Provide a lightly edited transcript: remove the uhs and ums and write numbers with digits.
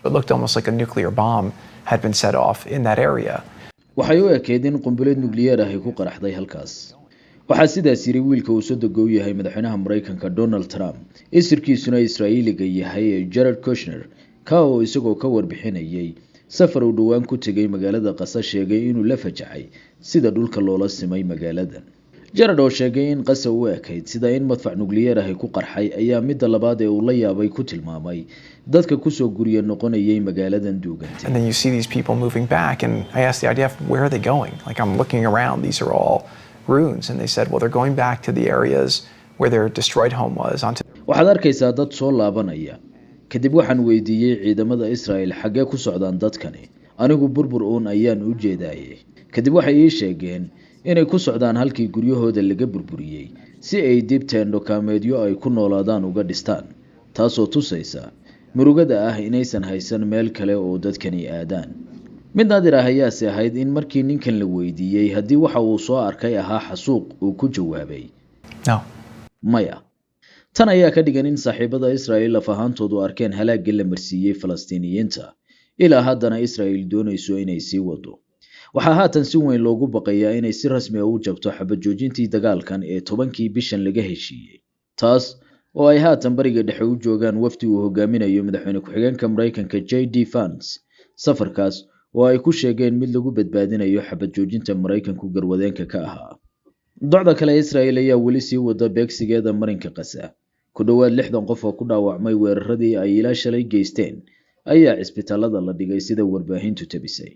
It looked almost like a nuclear bomb had been set off in that area. waxay u ekeyd in qumbuleed nukliyeer ah ay ku qaraxday halkaas. waxaa sidaas yiri wiilka uu soo dagoo yahay madaxweynaha Mareykanka Donald Trump, isirkiisuna Israa'iiliga yahay Jared Kushner, ka oo isagoo ka warbixinayay safar uu dhawaan ku tagay magaalada Qasa sheegay inuu la fajacay sida dhulka loola simay magaaladan. Jared oo sheegay in Qasa u ekeyd sida in madfac nukliyeer ah ku qarxay ayaa midda labaad ee uu la yaabay ku tilmaamay dadka ku soo guriya noqonayay magaaladan duugantay. And then you see these people moving back, and I asked the IDF, where are they going? Like, I'm looking around, these are all ruins, and they said, well, they're going back to the areas where their destroyed home was. waxaad arkaysaa dad soo laabanaya. kadib waxaan weydiiyey ciidamada Israel xagee ku socdaan dadkani. anigu burbur uun ayaan u jeedaayay. kadib waxay ii sheegeen inay ku socdaan halkii guryahooda laga burburiyay si ay dib teendho kaameedyo ay ku noolaadaan uga dhistaan, taasoo tusaysa murugada ah inaysan haysan meel kale oo dadkani aadaan. mid naadir ah ayaase ahayd in markii ninkan la weydiiyey haddii waxa uu soo arkay ahaa xasuuq uu ku jawaabay No. maya. tan ayaa ka dhigan in saaxiibada Israel laf ahaantoodu arkeen halaagga la marsiiyey Falastiiniyiinta, ilaa haddana Israel doonayso inay sii wado. waxaa haatan si weyn loogu baqayaa inay si rasmi ah u jabto xabad joojintii dagaalkan ee 10kii bishan laga heshiiyey, taas oo ay haatan bariga dhexe u joogaan wafdi uu hogaaminayo madaxweyne ku-xigeenka Mareykanka J.D. Vance. safarkaas oo ay ku sheegeen mid lagu badbaadinayo xabad joojinta Mareykanku garwadeenka ka ahaa. docda kale Israel ayaa weli sii wada beegsigeeda marinka Qasa. ku dhawaad 60 qof oo ku dhaawacmay weeraradii ay ilaa shalay geysteen ayaa cisbitaalada la dhigay sida warbaahintu tabisay.